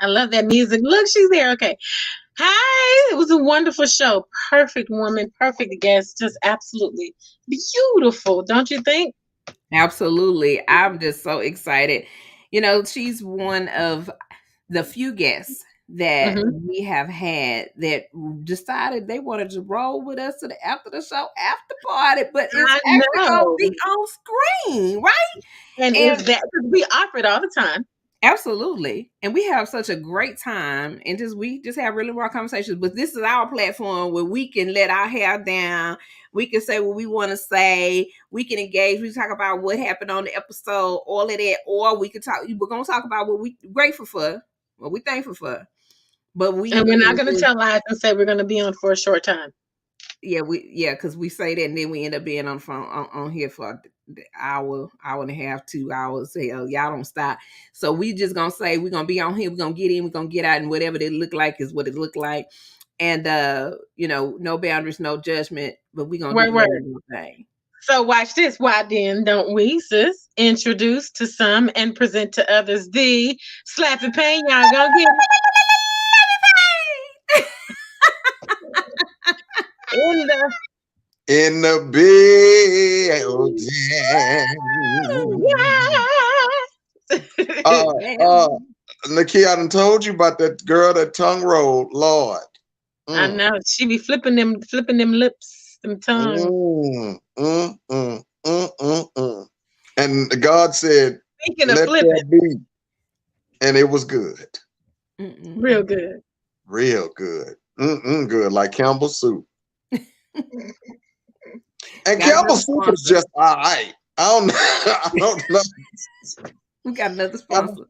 I love that music. Look, she's there. Okay. Hi. It was a wonderful show. Perfect woman, perfect guest. Just absolutely beautiful, don't you think? Absolutely. I'm just so excited. She's one of the few guests that Hmm. we have had that decided they wanted to roll with us to the after the show after party, but it's I actually gonna know. be on screen, right? And is And that we offer it all the time? absolutely. And we have such a great time and we just have really raw conversations. But this is our platform where we can let our hair down. We can say what we want to say. We can engage. We talk about what happened on the episode, all of that. Or we can talk, we're gonna talk about what we grateful for, what we thankful for. But And we we're not can going to tell lies and say we're going to be on for a short time. because we say that and then we end up being on the phone on here for the hour and a half, 2 hours. Hell, y'all don't stop. So we just gonna say we're gonna be on here, we're gonna get in, we're gonna get out, and whatever it look like is what it look like. And no boundaries, no judgment, but we're gonna do Word, the word. whole thing. So watch this. Why then don't we, sis, introduce to some and present to others the Slappy Payne? Y'all gonna get it in the In the building. Uh, uh, Nakia, I done told you about that girl that tongue rolled. Lord. I know she be flipping them lips, them tongues. And God said, Speaking of let flipping, that be. And it was good. real good. Real good. Good. Like Campbell's soup. And Campbell's soup is just all right. I don't know. We got another sponsor.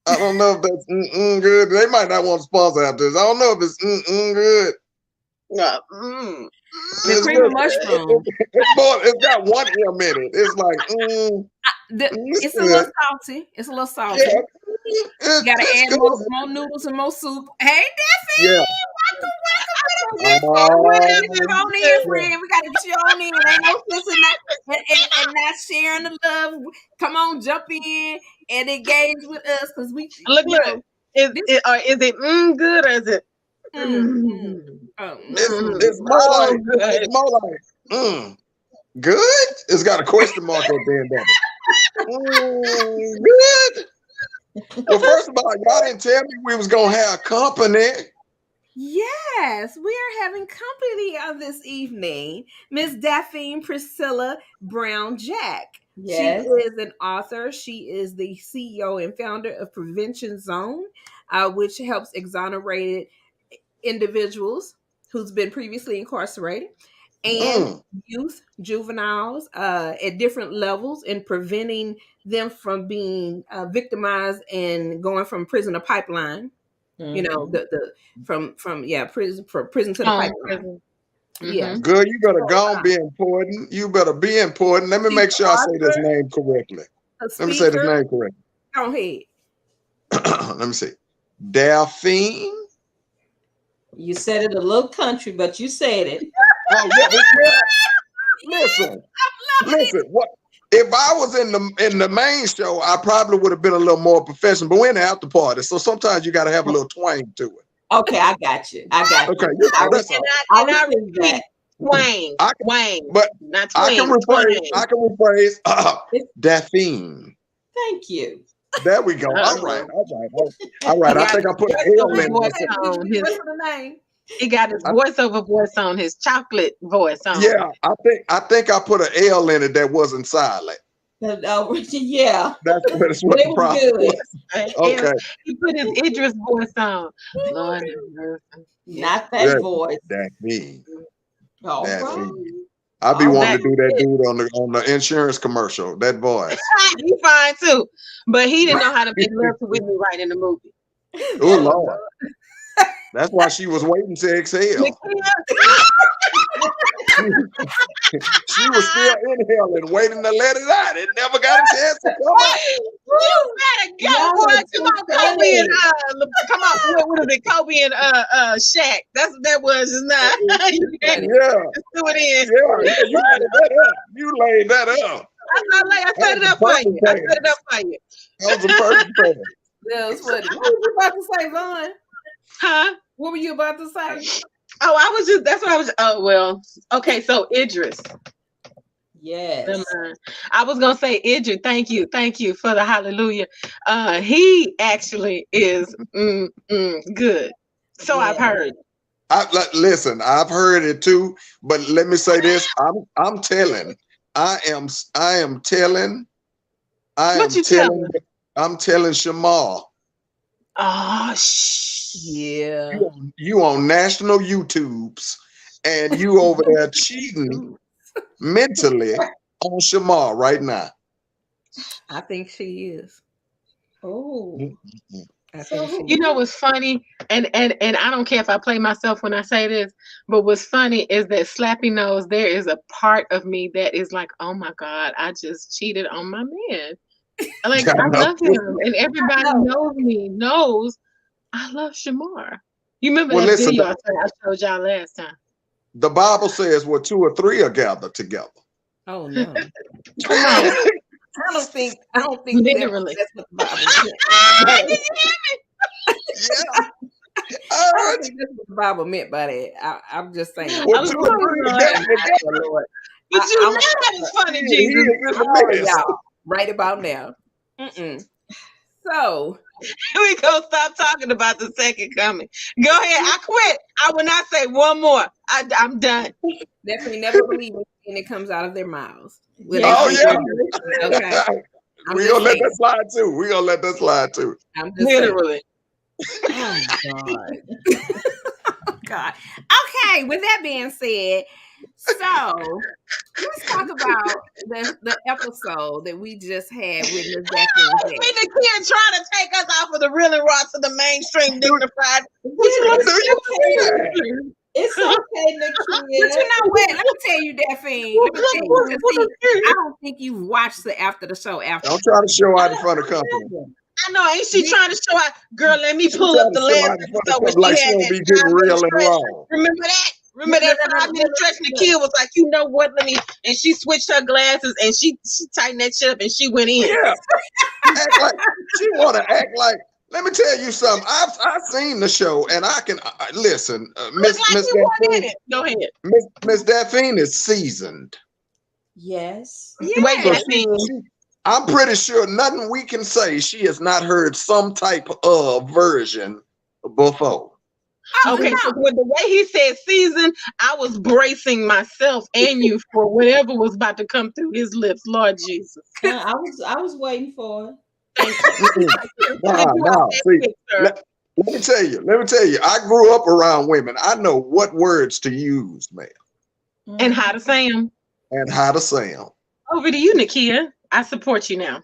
I don't know if that's good. They might not want to sponsor after this. I don't know if it's good. The cream of mushroom. It's got one M in it. It's like it's a little salty. It's a little salty. Yeah, you gotta add more noodles and more soup. Hey, Daffy! Yeah. On in, friend. We gotta get you on in. Ain't no sense in that and not sharing the love. Come on, jump in and engage with us because we look. Is it good or is it? It's more like good. It's got a question mark at the end of it. Good. Well, first of all, y'all didn't tell me we was gonna have company. Yes, we are having company on this evening. Miss Daphne Priscilla Brown Jack. Yes. She is an author. She is the CEO and founder of Prevention Zone, which helps exonerated individuals who's been previously incarcerated and youth, juveniles at different levels and preventing them from being victimized and going from prison to pipeline. You know, the from prison to the pipeline. Yeah. Good, you better go and be important. You better be important. Let me make sure I say this name correctly. Let me say this name correctly. Go ahead. Let me see. Daphne. You said it a little country, but you said it. Oh, yeah. Listen. What if I was in the main show? I probably would have been a little more professional. But we're in the after party, so sometimes you got to have a little twang to it. Okay, I got you. Okay, I repeat, twang, but not twang. I can rephrase. Daphne. Thank you. There we go. All right. I think I put an L in it. He got his voiceover voice on, his chocolate voice on. Yeah, I think I put an L in it that wasn't silent. Yeah, that's what the problem was. Okay, he put his Idris voice on. Lord, not that voice. That's me. Oh, that's me. I be wanting to do that dude on the insurance commercial. That voice. He fine too, but he didn't know how to make love to Whitney right in the movie. Oh Lord. That's why she was waiting to exhale. She was still inhaling, waiting to let it out. It never got a chance to come out. You better go, boy. Come on, Kobe and come on. What is it? Kobe and Shaq. That's what that was just now. Yeah. Let's do it in. Yeah, you laid that up. I set it up for you. That was a perfect plan. That was funny. What were you about to say, Vaughn? Huh? What were you about to say? Oh, I was just, that's what I was, oh, well, okay, so Idris. Yes. I was gonna say Idris. Thank you for the hallelujah. He actually is good. So I've heard. Listen, I've heard it too, but let me say this: I'm telling, I am telling, What you telling? I'm telling Shamal. Oh, yeah. You on national YouTubes, and you over there cheating mentally on Shamal right now. I think she is. Oh. I think she You know what's funny, and I don't care if I play myself when I say this, but what's funny is that Slappy knows there is a part of me that is like, oh my God, I just cheated on my man. Like I love him, and everybody knows I love Shamar. You remember that listen, video I showed y'all last time? The Bible says, "Where 2 or 3 are gathered together." Oh no! Come on. I don't think literally. that's what the Bible says. Yeah. I don't think that's what the Bible meant by that. I'm just saying. Well, 2 or 3 are gathered together. But you know that was funny, Jesus. Y'all, right about now. So we gonna stop talking about the second coming. Go ahead. I quit. I will not say one more. I'm done. Definitely never believe anything that comes out of their mouths. Oh yeah. Okay. We're gonna let that slide too. We're gonna let that slide too. I'm just literally. Oh God. Oh God. Okay, with that being said, so let's talk about the episode that we just had with Ms. Daphne. The kid trying to take us off of the real and raw to the mainstream dignified. It's okay, Nakia. But you know what? Let me tell you, Daphne. I don't think you've watched the after the show. Don't try to show out in front of company. I know, ain't she trying to show out? Girl, let me pull up the last episode like she don't be getting real and wrong. Remember that? Remember that 5-minute stretch? And the kid was like, you know what? Let me. And she switched her glasses and she tightened that shit up and she went in. Yeah. Act like she want to act like. Let me tell you something. I've seen the show and I can listen. Miss Daphne. Go ahead. Miss Daphne is seasoned. Yes. Wait, I'm pretty sure nothing we can say she has not heard some type of version before. Okay, so with the way he said season, I was bracing myself and you for whatever was about to come through his lips, Lord Jesus. I was waiting for it. Thank you. See, let me tell you, I grew up around women. I know what words to use, man. And how to say them. Over to you, Nakia. I support you now.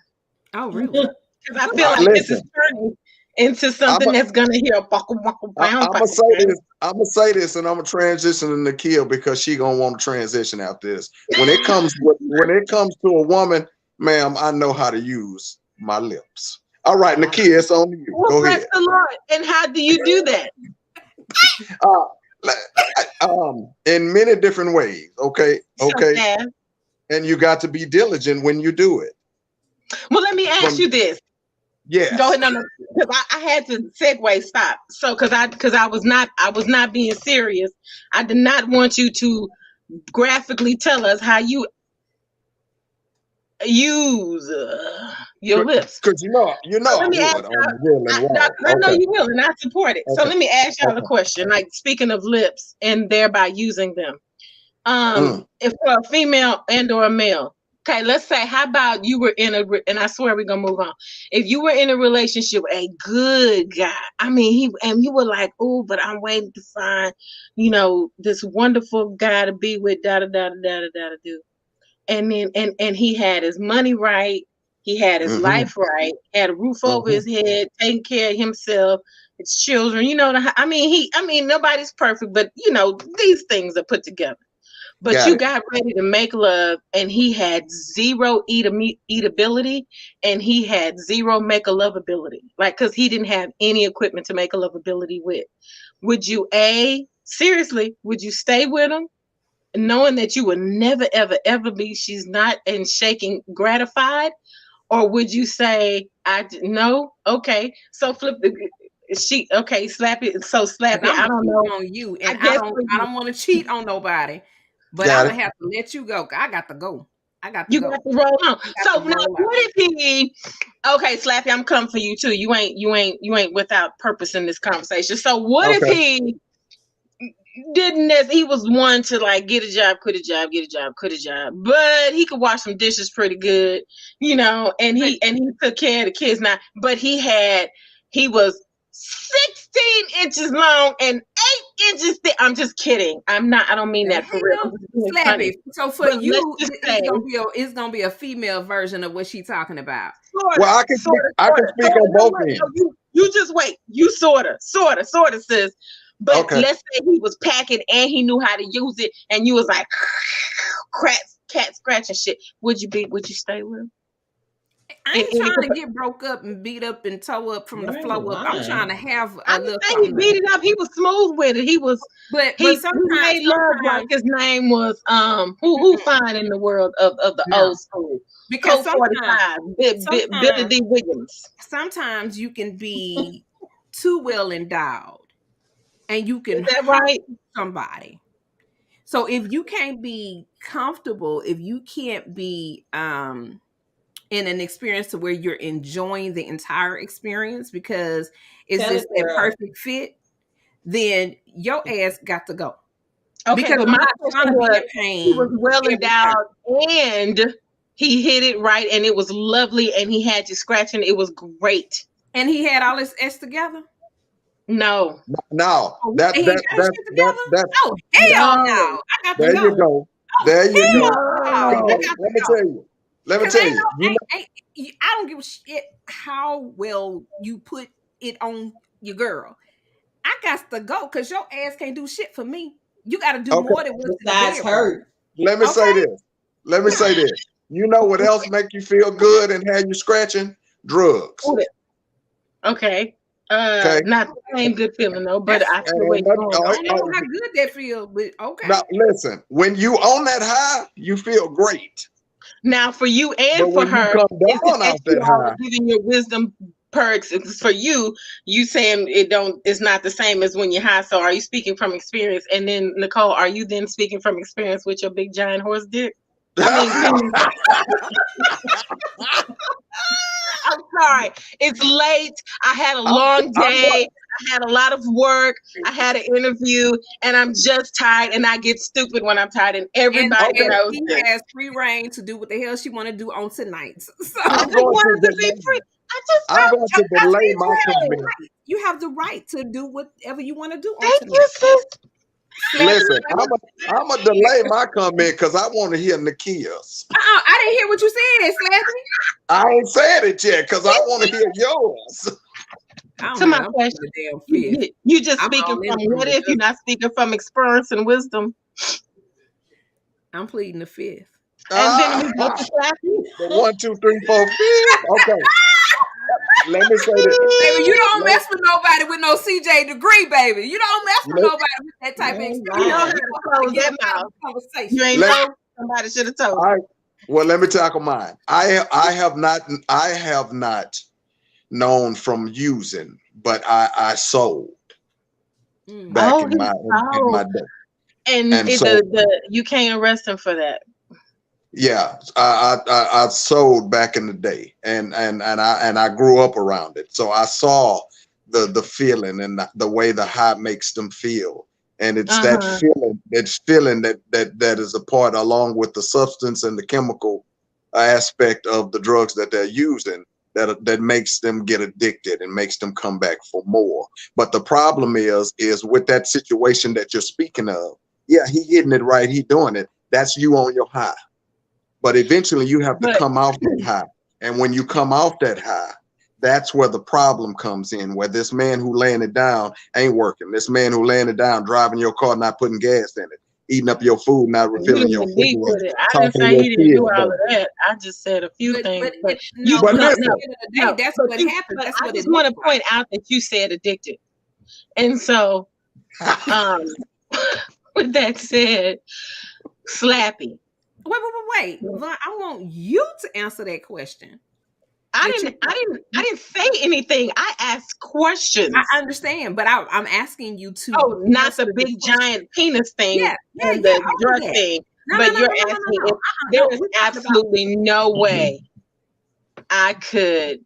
Oh, really? Because I feel like this is turning into something that's gonna hear a buckle. I'm gonna say this, and I'm gonna transition to Nakia because she gonna want to transition after this. When it comes to a woman, ma'am, I know how to use my lips. All right, Nakia, it's on you. Go ahead. The Lord. And how do you do that? In many different ways. Okay. And you got to be diligent when you do it. Well, let me ask you this. Yeah. Go ahead. No, because I had to segue. Stop. So, because I was not being serious. I did not want you to graphically tell us how you use your lips. Because you know I would on the real and raw. I know you will, and I support it. So let me ask y'all a question. Like, speaking of lips and thereby using them, if for a female and or a male. Okay, let's say, how about you were and I swear we're gonna move on. If you were in a relationship with a good guy, I mean, you were like, oh, but I'm waiting to find, this wonderful guy to be with, do. And then, and he had his money right, he had his life right, had a roof over his head, taking care of himself, his children. Nobody's perfect, but these things are put together. But you got ready to make love, and he had zero eatability, and he had zero make a love ability. Like, because he didn't have any equipment to make a love ability with. Would you, seriously, would you stay with him, knowing that you would never, ever, ever be, she's not and shaking gratified? or would you say no? Okay, so flip the okay, Slappy. So Slappy, I don't know on you, and I don't want to cheat on nobody, but I'm gonna have to let you go. I got to go. You got to roll on. So now, what if he? Okay, Slappy, I'm coming for you too. You ain't without purpose in this conversation. So what if he didn't? He was one to like get a job, quit a job, get a job, quit a job, but he could wash some dishes pretty good, and he took care of the kids now. But he was 16 inches long and 8 inches thick. I'm just kidding. I don't mean that for real. Slappy. So for you, it's gonna be a female version of what she's talking about. Well, I can speak on both ends. You just wait. You sorta, sis. But let's say he was packing and he knew how to use it, and you was like cat scratching shit. Would you stay with him? I ain't trying to get broke up and beat up and toe up from the flow up. I'm trying to have a little. He beat it up. He was smooth with it. He was. But he made love like his name was who fine in the world of the old school. Because Billy D. Williams. Sometimes you can be too well endowed, and you can hurt somebody. So if you can't be comfortable, if you can't be in an experience to where you're enjoying the entire experience because it's just a perfect fit, then your ass got to go. Okay, because my question was, he was well endowed and he hit it right and it was lovely and he had you scratching. It was great. And he had all his S together? No. No. That's oh, hell no. I got there to go. You go. There you go. Let me tell you. I don't give a shit how well you put it on your girl. I got to go because your ass can't do shit for me. You got to do more than what's besides hurt. Let me say this. You know what else make you feel good and have you scratching? Drugs. Okay. Not the same good feeling though, but I feel I don't know how good that feels, but okay. Now listen, when you on that high, you feel great. Now for you and for her, giving your wisdom perks. For you saying it's not the same as when you're high. So are you speaking from experience? And then Nicole, are you then speaking from experience with your big giant horse dick? I'm sorry. It's late. I had a long day. I had a lot of work. I had an interview, and I'm just tired. And I get stupid when I'm tired. And everybody knows she has free reign to do what the hell she want to do on tonight's. So I'm going to be free. I'm going to delay my comment. You have the right to do whatever you want to do. Thank you, sis. Listen, I'm gonna delay my comment because I want to hear Nakia's. I didn't hear what you said, Slappy. I ain't said it yet because I want to hear yours. To my question, you just speaking from what if you're not speaking from experience and wisdom? I'm pleading the fifth. And then we go to Slappy. 1, 2, 3, 4, 5. Okay. Let me say this. Baby, you don't mess with nobody with no CJ degree, baby. You don't mess with nobody with that type of experience. You know how to close that mouth. Conversation. You ain't know somebody should have told you. All right. Well, let me tackle mine. I have not known from using, but I sold back in my day. And you can't arrest him for that. Yeah, I sold back in the day, and I grew up around it, so I saw the feeling and the way the high makes them feel, and it's that feeling that is a part, along with the substance and the chemical aspect of the drugs that they're using, that makes them get addicted and makes them come back for more. But the problem is with that situation that you're speaking of. Yeah, he hitting it right, he doing it. That's you on your high. But eventually you have to come off that high. And when you come off that high, that's where the problem comes in, where this man who laying it down ain't working. This man who laying it down, driving your car, not putting gas in it, eating up your food, not refilling your food. I didn't say he didn't do all of that. I just said a few things. But that's what happened. I just want to point out that you said addicted. And so, with that said, Slappy. Wait. I want you to answer that question. I didn't say anything. I asked questions. I understand, but I'm asking you to. Oh, not the big giant penis thing and the drug thing. But you're asking if there is absolutely no way I could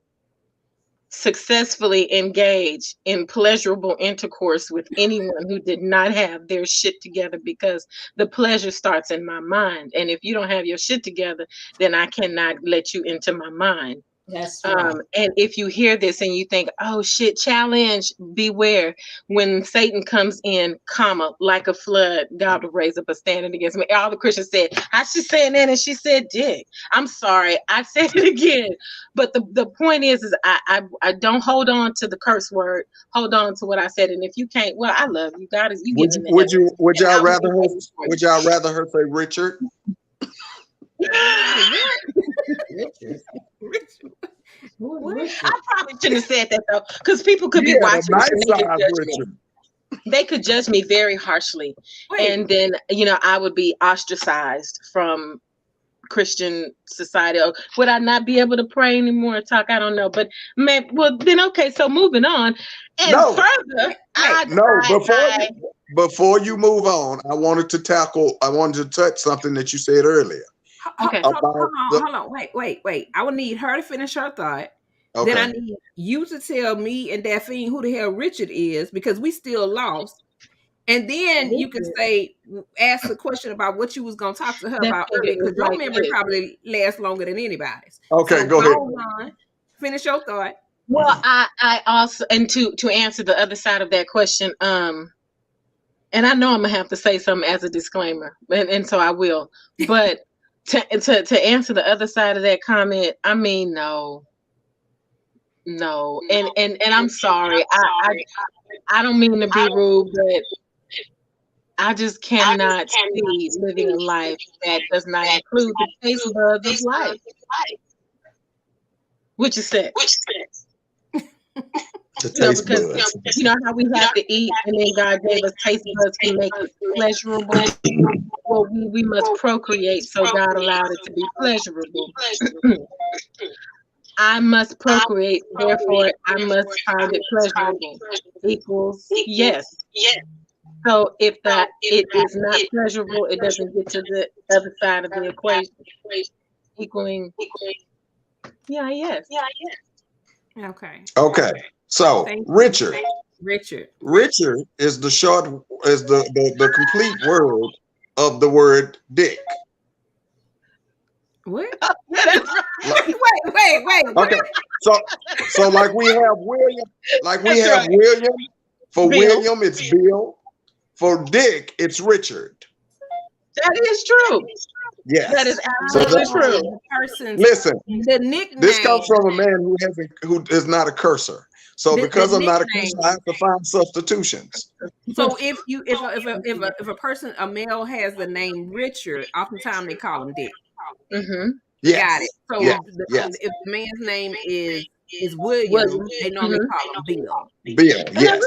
successfully engage in pleasurable intercourse with anyone who did not have their shit together, because the pleasure starts in my mind. And if you don't have your shit together, then I cannot let you into my mind. That's right. And if you hear this and you think, oh shit, challenge, beware. When Satan comes in, like a flood, God will raise up a standing against me. All the Christians said, I should say that, and she said dick. I'm sorry, I said it again. But the point is I don't hold on to the curse word. Hold on to what I said. And if you can't, well, I love you. God is you. Would y'all rather her say Richard? I probably shouldn't have said that though, because people could be watching. They could judge me very harshly. And then I would be ostracized from Christian society. Or would I not be able to pray anymore or talk? I don't know. But then okay, so moving on. And further, before you move on, I wanted to touch something that you said earlier. Okay. Hold on. Wait. I would need her to finish her thought. Okay. Then I need you to tell me and Daphne who the hell Richard is, because we still lost. And then you can ask the question about what you was going to talk to her about earlier, because your memory probably lasts longer than anybody's. Okay, so go ahead. Finish your thought. Well, I also, and to answer the other side of that question, and I know I'm going to have to say something as a disclaimer, and so I will, but to answer the other side of that comment, I mean, no, and I'm sorry, I don't mean to be rude, but I just cannot see living a life that does not include the taste buds of life. Which is sex. Because how we have to eat, and then God gave us taste buds to make it pleasurable. Well, we must procreate, so God allowed it to be pleasurable. I must procreate, therefore I must find it pleasurable. Equals yes. So if it is not pleasurable, it doesn't get to the other side of the equation. Equaling. Yes. Okay. So Richard is the the complete word of the word dick. What? Wait. Okay. So like we have William. William. For Bill. William, it's Bill. For Dick, it's Richard. That is true. Yes. That is absolutely true. Listen, the nickname. This comes from a man who is not a cursor. So because I'm not a cursor, I have to find substitutions. So if a person, a male, has the name Richard, oftentimes they call him Dick. Mm-hmm. Yes. Got it. So if the man's name is William, they normally call him Bill. Bill, yes.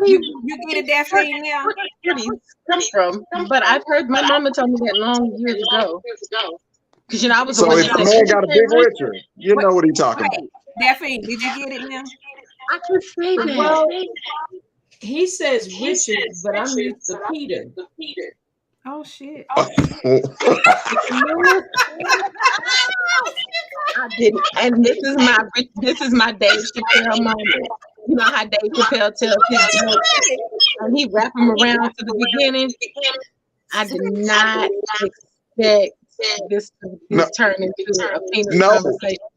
You get it, Daphne, now? Where do you come from? But I've heard my mama told me that long years ago. Because I was so if the man got a big Richard, you know what he's talking about. Daphne, did you get it now? I can say that. Well, he says Richard, but I'm used to Peter. Oh shit! I didn't, and this is my Dave Chappelle moment. You know how Dave Chappelle tells his jokes, and he wrap them around to the beginning. I did not expect this to turn into a penis conversation.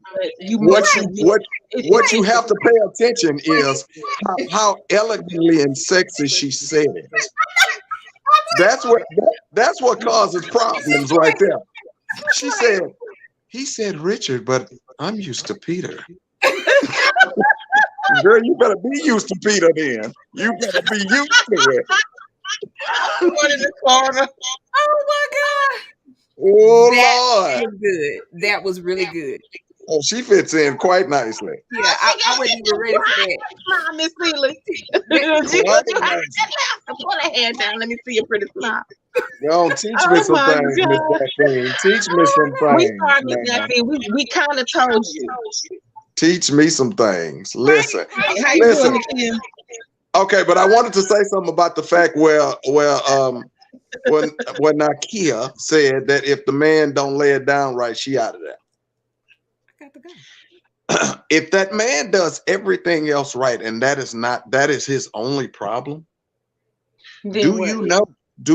What you have to pay attention is how elegantly and sexy she said it. That's what causes problems right there. He said Richard, but I'm used to Peter. Girl, you better be used to Peter then. You better be used to it. Oh my God. Oh Lord. That was really good. Oh, she fits in quite nicely. Yeah, I wasn't even ready for that. Smile, Miss Seeley. Pull a hand down. Let me see your pretty smile. Yo, teach me some things, Miss Daphne. Teach me some things. We started, Daphne. We kind of told you. Teach me some things. Listen. How you doing, Kim? Okay, but I wanted to say something about the fact when Nakia said that if the man don't lay it down right, she out of there. I got to go. If that man does everything else right, and that is his only problem, do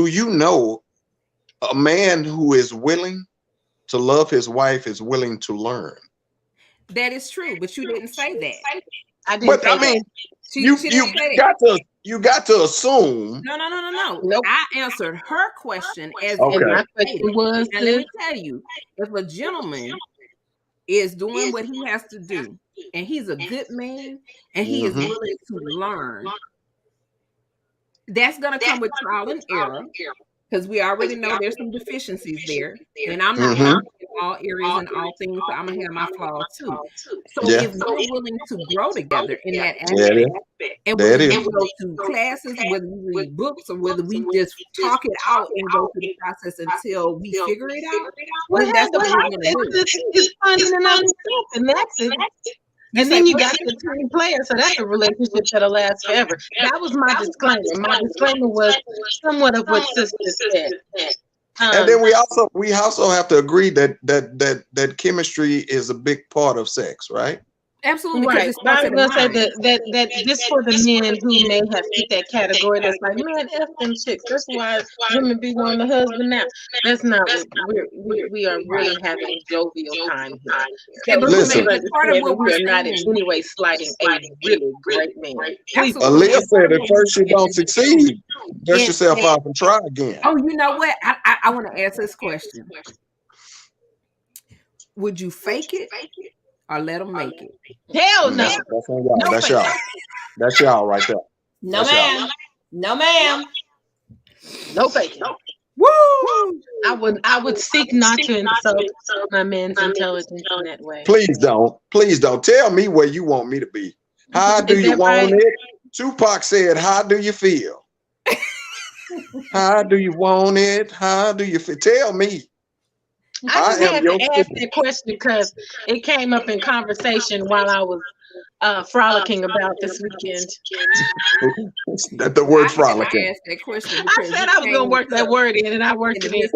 you know a man who is willing to love his wife is willing to learn? That is true, but you didn't say that. I didn't say that. You got to assume. No. Nope. I answered her question as okay. my question was. And let me tell you, if a gentleman is doing what he has to do, and he's a good man, and he is willing to learn, that's going to come with trial and error, because we already know there's some deficiencies there, and I'm not in all areas and all things, so I'm gonna have my flaws too. So if we're willing to grow together in that aspect, and whether we go to classes, whether we read books, or whether we just talk it out and go through the process until we figure it out, then that's what we're gonna do. It's finding another step, and that's it. And then you got the team player, so that's a relationship that'll last forever. That was my disclaimer. My disclaimer was somewhat of what Sister said. And then we also have to agree that chemistry is a big part of sex, right? Absolutely. Right. I'm gonna say that just for the men who may have hit that category, that's like, man, F them chicks. That's why women be wanting a husband now. That's not what we are really having jovial time here. So listen, part of what we are not in any way slighting a really great man. Aaliyah said at first you don't succeed, dust yourself off and try again. Oh, you know what? I want to ask this question. Would you fake it? Or let them make it? Hell no. That's on y'all. No, that's y'all. That's y'all right there. No, ma'am. No, ma'am. No faking. Woo! I would seek not to insult my man's intelligence in that way. Please don't. Please don't. Tell me where you want me to be. How do you want it? Tupac said, how do you feel? How do you want it? How do you feel? Tell me. I just had to ask that question because it came up in conversation while I was frolicking about this weekend. That's the word frolicking. I asked that question. I said I was going to work that word in, and I worked it in.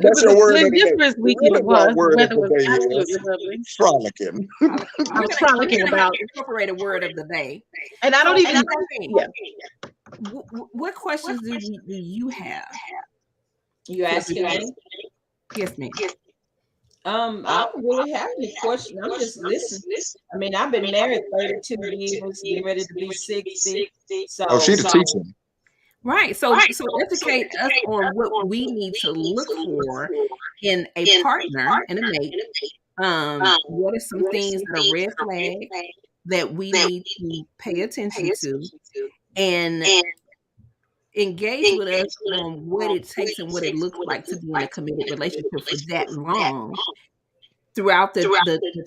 That's your word. Different weekend it was. The weather was absolutely lovely. Frolicking. I was frolicking about incorporated word of the day, and I don't even. Yeah. What questions do you have? You asking me? Yes, ma'am. I don't really have any questions. I'm just listening. I mean, I've been married 32 years, getting ready to be 60. So, she's a teacher. Right. So educate us on what we need to look for in a partner and a mate. What are some things that are red flags that we need to pay attention to, and engage with us on what it takes and what it looks like to be in a committed relationship for that long throughout the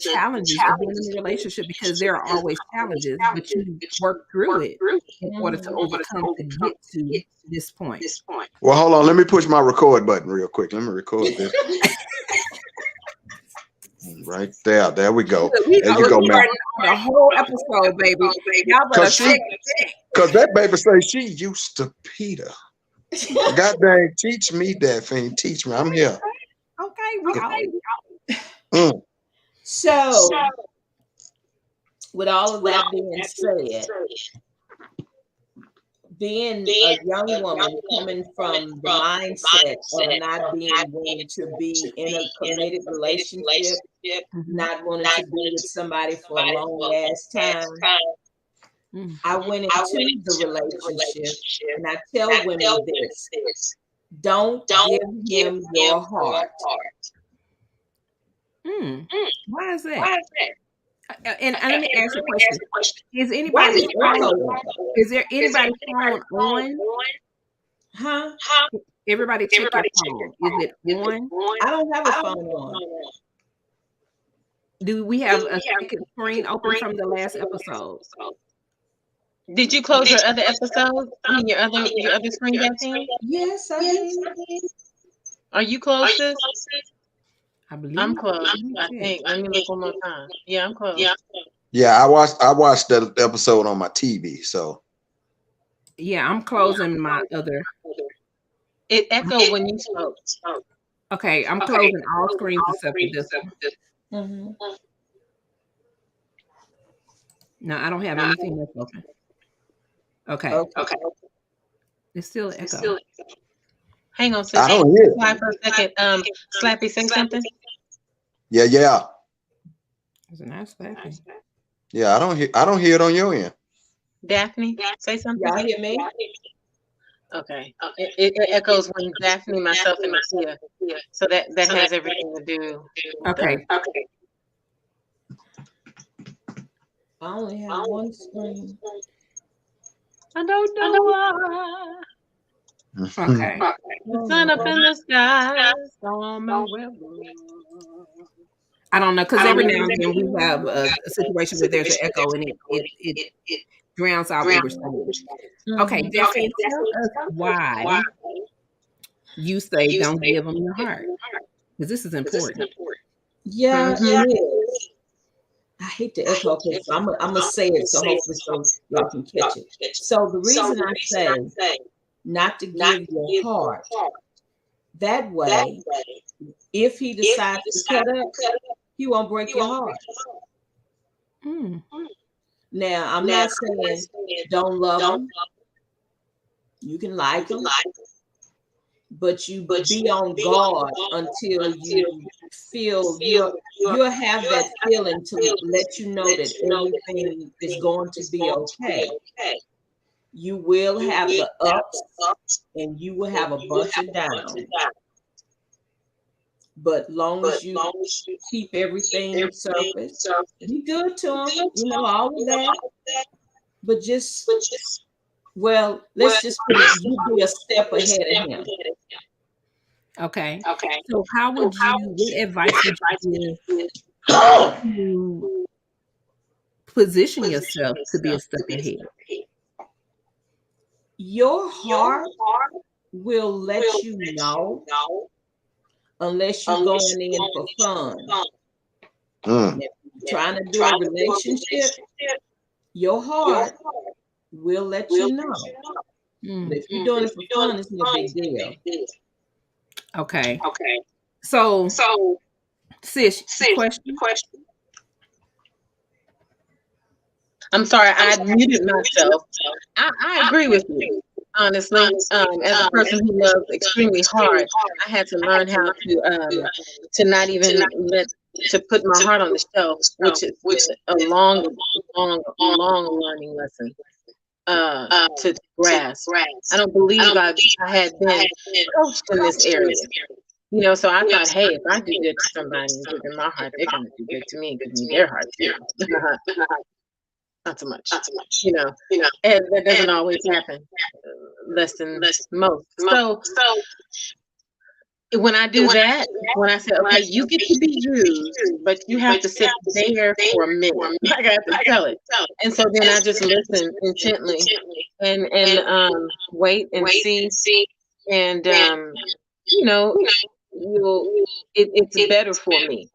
challenges of being in a relationship, because there are always challenges, but you work through it in order to overcome to get to this point. Well, hold on. Let me push my record button real quick. Let me record this. Right there. There we go. There you go, man. The whole episode, baby. Y'all better check. Because that baby say she used to Peter. God dang, teach me that thing. Teach me. I'm here. Okay. So, with all of that being said, being a young woman coming from the mindset of not being willing to be in a committed relationship, not wanting to be with somebody for a long ass time, I went into the relationship, and I tell women this: don't give him your heart. Why is that? And let me ask you a question: Is anybody phone? Is there anybody phone on? Huh? Everybody check your phone. Is it on? I don't have a phone on. Do we have a second screen open from the last episode? Did you close your other episode? I mean, your other screen back in? Yes, I did. Are you closed, sis? I believe I'm closed. I think. Let me look one more time. Yeah, I'm closed. Yeah, I watched that episode on my TV. So yeah, I'm closing my other. It echoed when you spoke. Okay, I'm closing all screens except for this one. Mm-hmm. No, I don't have anything else open. Okay. It's still an echo. Hang on, sis. I don't hear it. For a second. Slappy, say something. Yeah. It's a nice Slappy. Yeah, I don't hear it on your end. Daphne, say something. Y'all hear me? Okay. It echoes when Daphne, myself, and Nakia. So that has everything to do. Okay. I only have one screen. I don't know why. Okay. The sun up in the sky. I don't know, because every now and then we have a situation where there's an echo and it drowns out what we're saying. Okay, Daphne, tell us why you say don't give them your heart. Because this is important. Yeah, it is. I hate the echo because I'm gonna say it so hopefully so y'all can catch it. So the reason I say not to give your heart, that way, if he decides to cut up, he won't break your heart. Now, I'm not saying don't love him. You can like him, but you be on guard until you feel you'll have that feeling to let you know that everything is going to be okay. You will have the ups and you will have a bunch of downs. But long as you keep everything surface, be good to him, all of that. But just, let's just put it, you be a step ahead of him. Okay. So how would what advice would you give to position yourself to be a step ahead? Your heart will let you know unless you're going in for fun. If you're trying to do a relationship, your heart will let you know. But if you're doing it for fun, it's no big deal. Okay. So sis, question. I'm sorry, I muted myself. I agree with you. Honestly, as a person who loves extremely hard, I had to learn how to not even to put my heart on the shelf, which is a long learning lesson to grasp. I don't believe I had been coached in this area. So I thought, hey, if I do good to somebody and give them my heart, they're gonna do good to me and give me their heart too. Not so much, and that doesn't always happen. Less than most. So when I do that, when I say, okay, you get to be used, but you have to sit there for a minute. I got to tell it. And so then I just listen intently and wait and see. And it's better for me.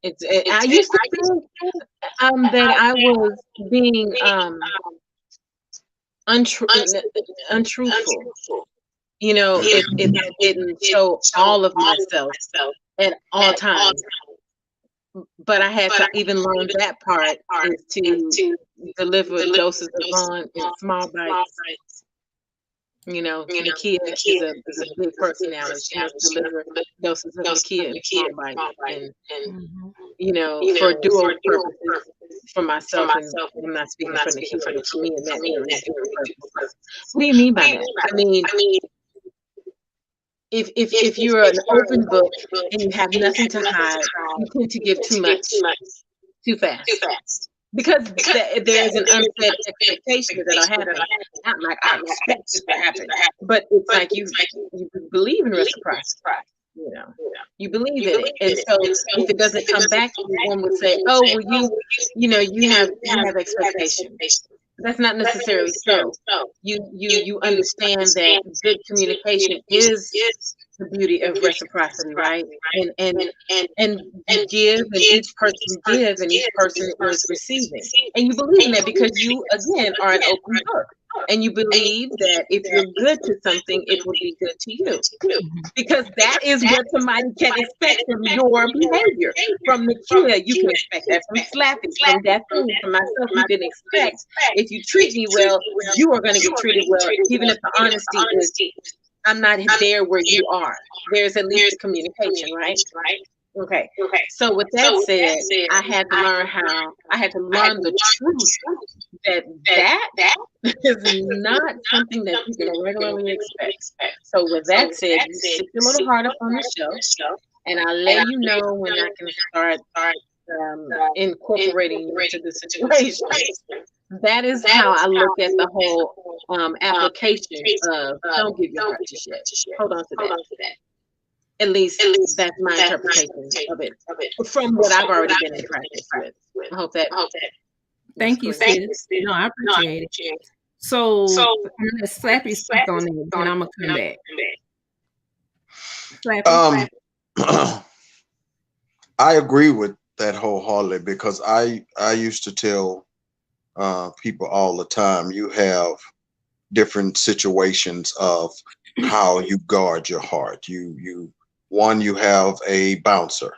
I used to think that I was being untruthful. If I didn't show all of myself at all times. But I had to even learn that part is to deliver doses of Ron in small bites. Nakia is a big personality. She has to deliver doses of Nakia in small bites. And for dual purposes for myself, and I'm not speaking for Nakia, but for me and that area. What do you mean by that? I mean, if you're an open book and you have nothing to hide, you tend to give too much, too fast. Because there is an unsaid expectation that I have. Not like I expect it to happen, but it's like you believe in reciprocity. You believe in it, and so if it doesn't come back, one would say, "Oh, well, you have expectations." That's not necessarily so. You understand that good communication is the beauty of reciprocity, right? And you give, and each person gives, and each person is receiving. And you believe in that because you, again, are an open book. And you believe that if you're good to something, it will be good to you. Because that is what somebody can expect from your behavior. From Nakia, you can expect that. From Slappy, from Daphne, from myself, you can expect if you treat me well, you are going to get treated well, even if the honesty is, I'm not there where you are. There's at least a communication, right? Okay. So with that said, I had to learn the truth that is not something that people regularly expect. So with that said, you stick your little heart up on the show, and I'll let you know when I can start incorporating you into the situation. That is how I look at the whole application of don't give your heart to shit. Hold on to that. At least that's my interpretation of it from what I've already been in practice with. I hope that. Thank you, sis. No, I appreciate it. So I'm gonna Slappy speak on it, and I'm gonna come back. Slappy. I agree with that wholeheartedly because I used to tell people all the time, you have different situations of how you guard your heart. You have a bouncer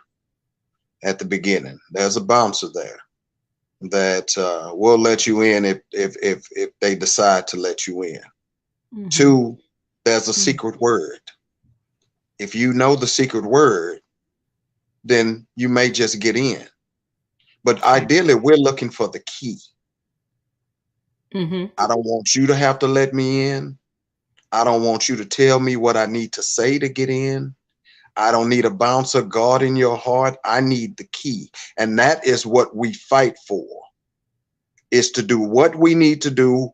at the beginning. There's a bouncer there that will let you in if they decide to let you in. Mm-hmm. 2, there's a secret word. If you know the secret word, then you may just get in. But ideally, we're looking for the key. Mm-hmm. I don't want you to have to let me in. I don't want you to tell me what I need to say to get in. I don't need a bouncer guarding your heart. I need the key. And that is what we fight for, is to do what we need to do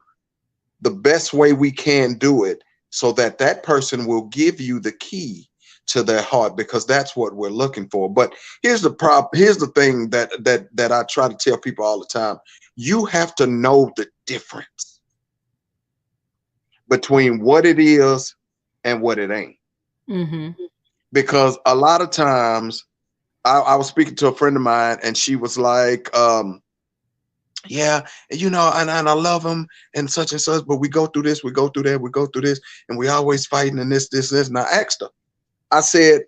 the best way we can do it so that that person will give you the key to their heart, because that's what we're looking for. But here's the problem. Here's the thing that I try to tell people all the time. You have to know the difference between what it is and what it ain't. Mm-hmm. Because a lot of times I was speaking to a friend of mine and she was like, yeah, and I love him and such, but we go through this, we go through that, we go through this, and we always fighting and this. And I asked her, I said,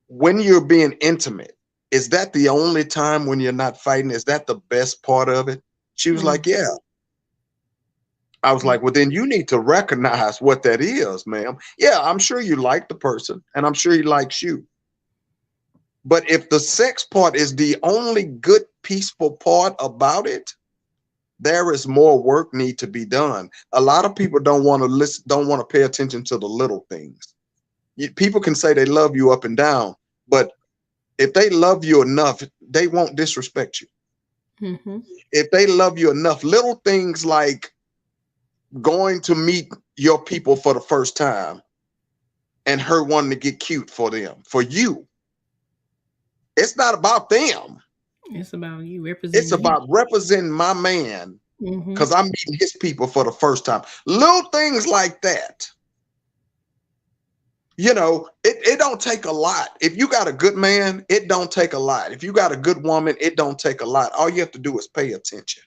when you're being intimate, is that the only time when you're not fighting? Is that the best part of it? She was like, yeah. I was like, well, then you need to recognize what that is, ma'am. Yeah, I'm sure you like the person and I'm sure he likes you. But if the sex part is the only good, peaceful part about it, there is more work need to be done. A lot of people don't want to listen, don't want to pay attention to the little things. People can say they love you up and down, but if they love you enough, they won't disrespect you. Mm-hmm. If they love you enough, little things like going to meet your people for the first time and her wanting to get cute for them, for you. It's not about them. It's about you representing. It's about representing my man, because I'm meeting his people for the first time. Little things like that. It don't take a lot. If you got a good man, it don't take a lot. If you got a good woman, it don't take a lot. All you have to do is pay attention.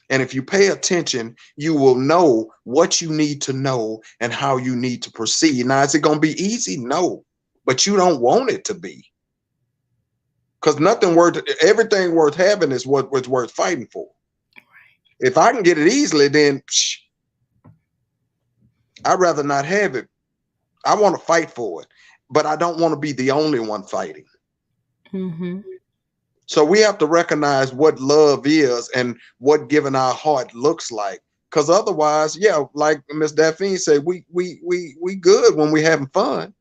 And if you pay attention, you will know what you need to know and how you need to proceed. Now, is it going to be easy? No, but you don't want it to be. Because everything worth having is what was worth fighting for. If I can get it easily, then I'd rather not have it. I want to fight for it, but I don't want to be the only one fighting. Mm-hmm. So we have to recognize what love is and what giving our heart looks like. Because otherwise, yeah, like Miss Daphne said, we good when we having fun.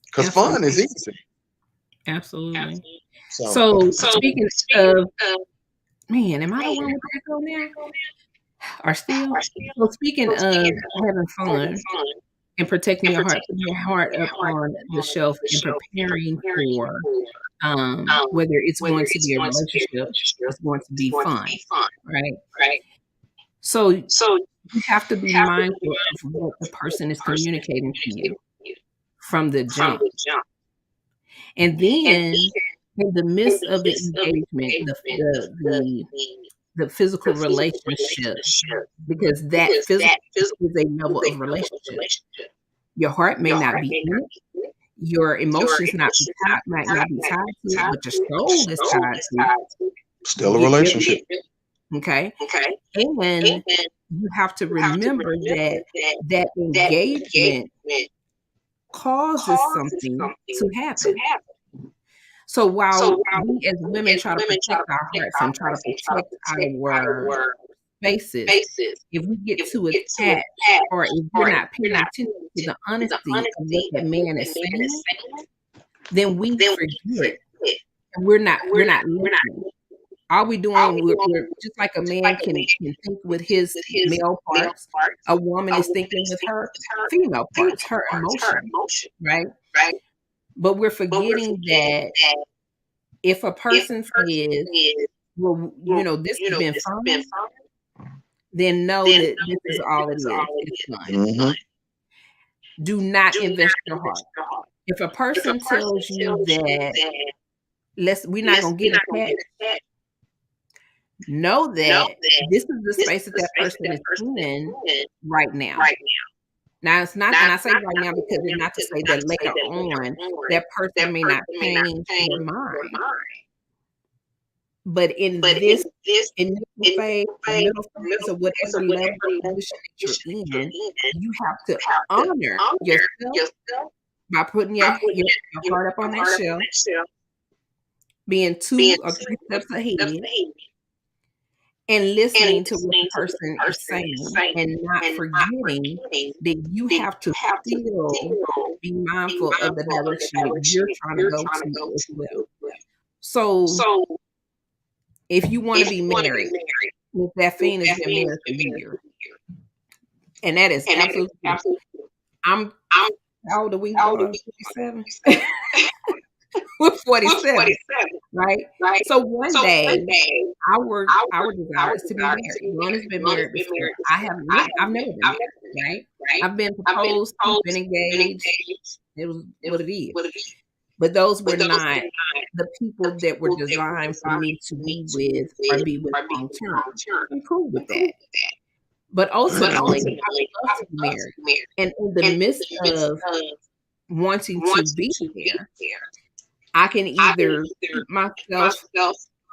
Because fun is easy. Absolutely. So speaking of, man, am I the one with the echo now? Or still? So speaking of having fun and protecting your heart, putting your heart up on the shelf and preparing for whether it's going to be a relationship, it's going to be fun, right? So You have to be mindful of what the person is communicating to you from the jump. And then in the midst of the engagement, the physical relationship, because that physical is a level of relationship. Your heart may not be in it. Your emotions might not be tied to it, but your soul is tied to it. Still a relationship. Okay. And you have to remember that engagement causes something to happen. So while we as women try to protect our hearts and try to protect our spaces, if we get too attached or if we're not paying attention to the honesty of what that man is saying, then we forget. And we're not listening. All we doing, we're just like a man can think with his male parts, a woman is thinking with her female parts, her emotion, right? But we're forgetting that if a person says, well, this has been fun, then know that this is all it is. It's fun. Mm-hmm. Do not invest your heart. If a person tells you that we're not going to get attached, know that this is the space that person is in right now. Now, it's not, and I say right now because it's not to say that later on that person may not change their mind. But in this initial phase, middle phase, or whatever level of position that you're in, you have to honor yourself by putting your heart up on that shelf, being 2 or 3 steps ahead, and listening to what the person is saying, and not forgetting that you have to still be mindful of the direction that you're trying to go to as well. So if you want to be married, Ms. Daphne has been married for years. And that is absolutely. How old are we? 47? We're 47, right? So one day, our desire is to be married. One has been married before. I've never been married, right? I've been proposed, been engaged. It was what it is. But those were not the people that were designed for me to be with or be with long term. I'm cool with that. But ultimately, I would love to be married. And in the midst of wanting to be there, I can either keep myself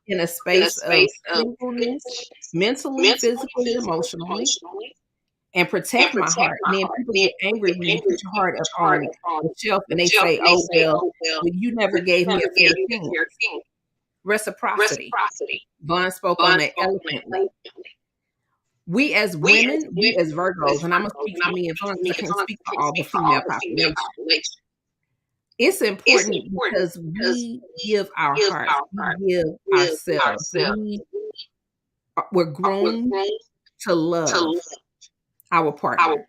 in a space of singleness, mentally, physically, emotionally, and protect my heart. And then people get angry when you put your heart up on the shelf and they say, oh, well, you never gave me a fair chance. Reciprocity. Vaughn spoke on that eloquently. We as women, we as Virgos, and I'm going to speak for me and Vaughn because I can't speak for all the female population. It's important because we give our hearts, we give ourselves. We're grown to love our partner.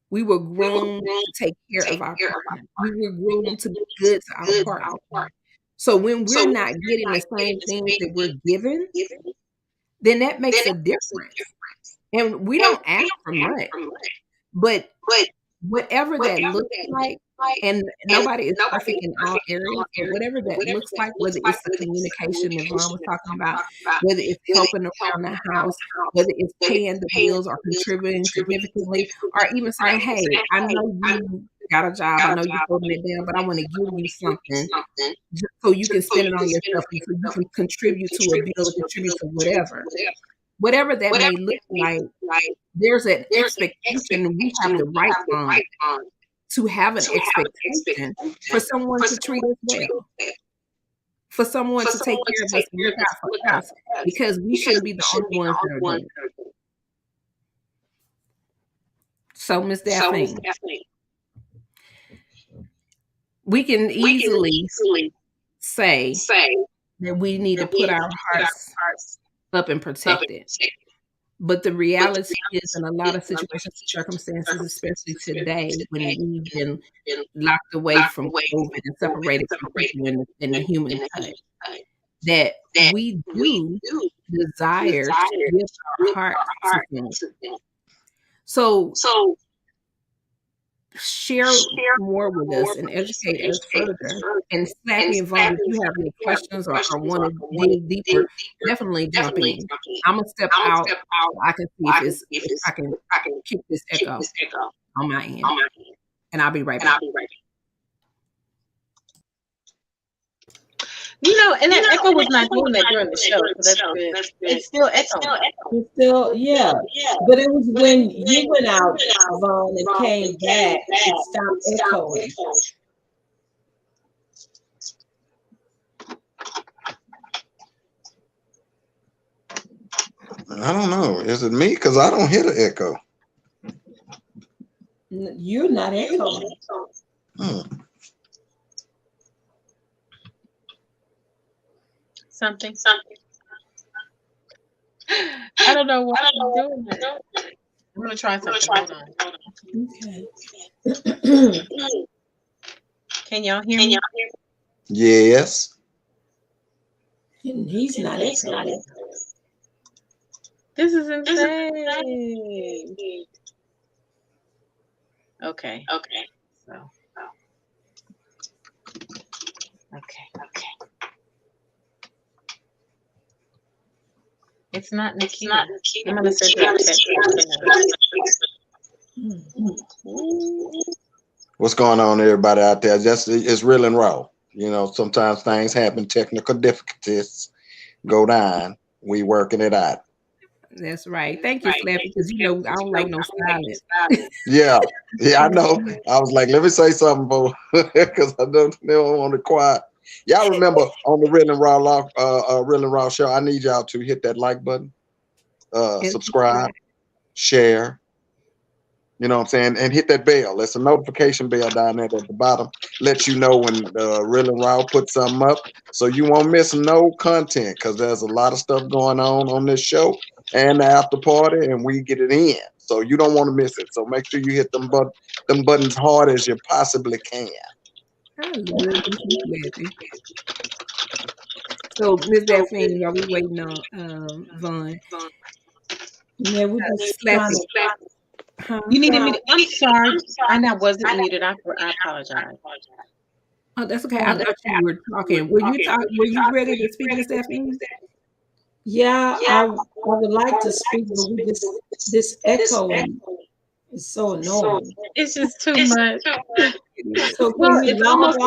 We were grown to take care of our partner. We were grown to be good to our partner. So when we're not getting the same things that we're given, then that makes a difference. And we don't ask for much, but whatever that looks like, and nobody is perfect in all areas, but whatever that looks like, whether it's the communication that Ron was talking about, whether it's helping around the house, whether it's paying the bills or contributing significantly, or even saying, hey, I know you got a job, I know you're holding it down, but I want to give you something just so you can spend it on yourself and so you can contribute to a bill or contribute to whatever that may look like. There's an expectation. We have the right to have an expectation for someone to treat us well, for someone to take care of us and look out for us, because we shouldn't be the only ones that are doing it. So, Ms. Daphne, we can easily say that we need to put our hearts up and protect it. But the reality is, in a lot of situations and circumstances, especially today, when we've been locked away from COVID and separated from people in the human touch, that we do desire to give our heart to them. So share more with us and educate us further. And Slappy and Vaughn, if you have any questions or want to dig deeper, definitely jump in. I'm gonna step out so I can see if I can keep this echo on my end. And I'll be right back. And that echo was not doing that during the show. So that's good. It's still echoing. It's still, yeah. But it was when you went out, Vaughn, and came back, it stopped echoing. I don't know. Is it me? Because I don't hear the echo. You're not echoing. Something. I don't know what I'm doing. I'm gonna try something. Hold on. Okay. Can y'all hear me? Yes. He's not echoing. This is insane. Okay. So. Okay. It's not Nikita. I'm gonna send her a text. What's going on, everybody out there? It's real and raw. Sometimes things happen, technical difficulties go down. We working it out. That's right. Thank you, Slappy, because I don't like no silence. Yeah, I know. I was like, let me say something, because I don't want to quiet. Y'all remember on the Real and Raw show, I need y'all to hit that like button, subscribe, share. You know what I'm saying? And hit that bell. There's a notification bell down there at the bottom. Let you know when Real and Raw put something up, so you won't miss no content, because there's a lot of stuff going on this show and the after party, and we get it in. So you don't want to miss it. So make sure you hit them buttons hard as you possibly can. So, Ms. Daphne, while we waiting on Vaughn. Yeah, we just trying to. You needed me to. I'm sorry. I wasn't muted. I apologize. Oh, that's okay. I thought you were talking. Were you ready to speak, Ms. Daphne? Yeah, I would like to speak, but this echoing is so annoying. It's just too much. So it's almost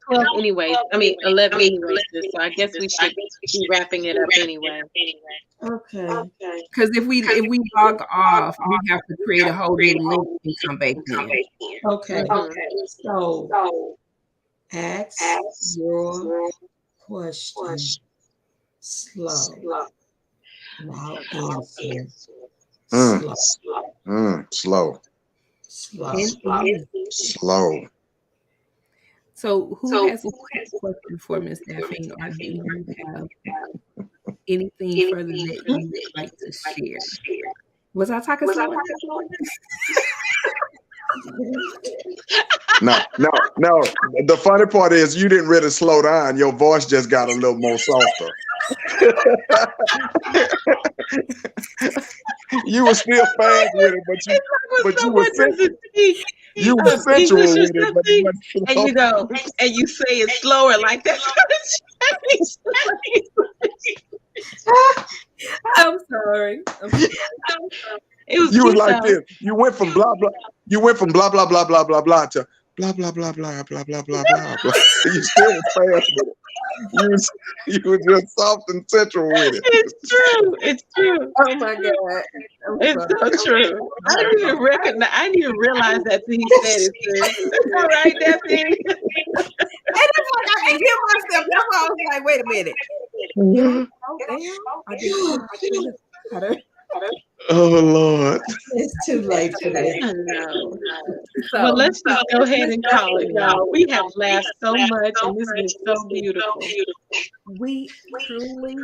12 anyway. 11 anyway. So I guess we should be wrapping it up anyway. Okay. Because if we log off, we have to create a whole new link and come back in. Okay. So ask your question slow. Now answer slow. Slow. So who has a question for Ms. Daphne, or do you have anything further that you would like to share? Was I talking slow? No. The funny part is you didn't really slow down. Your voice just got a little more softer. You were still fast with it, but you were sensual. You were sensual with it, but and you go and you say it slower like that. I'm sorry. You was like this. You went from blah blah. You went from blah blah blah blah blah blah to blah blah blah blah blah blah blah blah. You still was fast with it. You were just soft and sensual with it. It's true. Oh my God. It's so true. I didn't even realize that till he said it. All right, Daphne. And it's like I can hear myself. That's why I was like, wait a minute. Oh, damn. Oh Lord. It's too late for that. I know. Well, let's just go ahead and call it, y'all. We have laughed so much, and this is so beautiful. We truly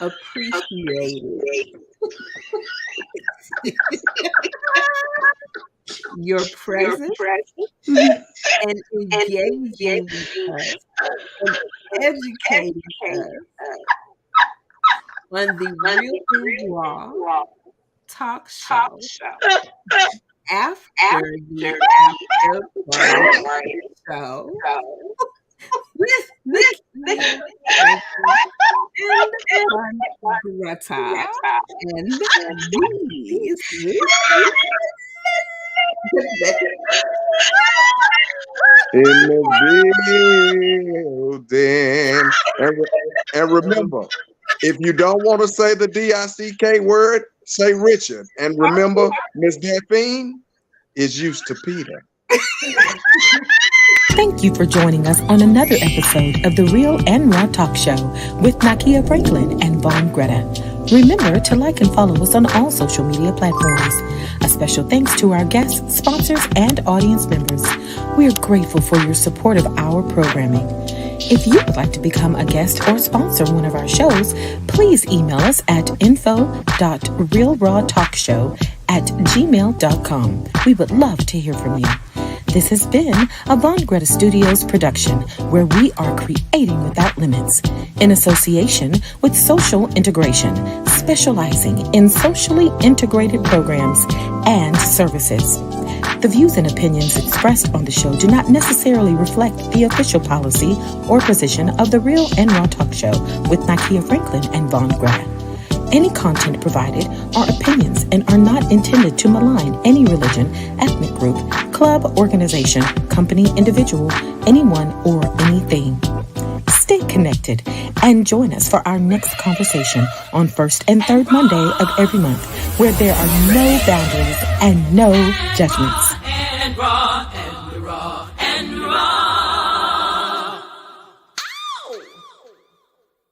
appreciate your presence and engaging with us and educating us on the real and raw talk show. After the after party show with Nikki and Greta and these. In the building. And remember, if you don't want to say the D-I-C-K word, say Richard. And remember, Miss Daphne is used to Peter. Thank you for joining us on another episode of the Real and Raw Talk Show with Nakia Franklin and Vaughn Greta. Remember to like and follow us on all social media platforms. A special thanks to our guests, sponsors, and audience members. We are grateful for your support of our programming. If you would like to become a guest or sponsor one of our shows, please email us at info.realrawtalkshow@gmail.com. We would love to hear from you. This has been a Vaughn Greta Studios production where we are creating without limits in association with Social Integration, specializing in socially integrated programs and services. The views and opinions expressed on the show do not necessarily reflect the official policy or position of the Real and Raw Talk Show with Nakia Franklin and Vaughn Greta. Any content provided are opinions and are not intended to malign any religion, ethnic group, club, organization, company, individual, anyone, or anything. Stay connected and join us for our next conversation on first and third Monday of every month, where there are no boundaries and no judgments.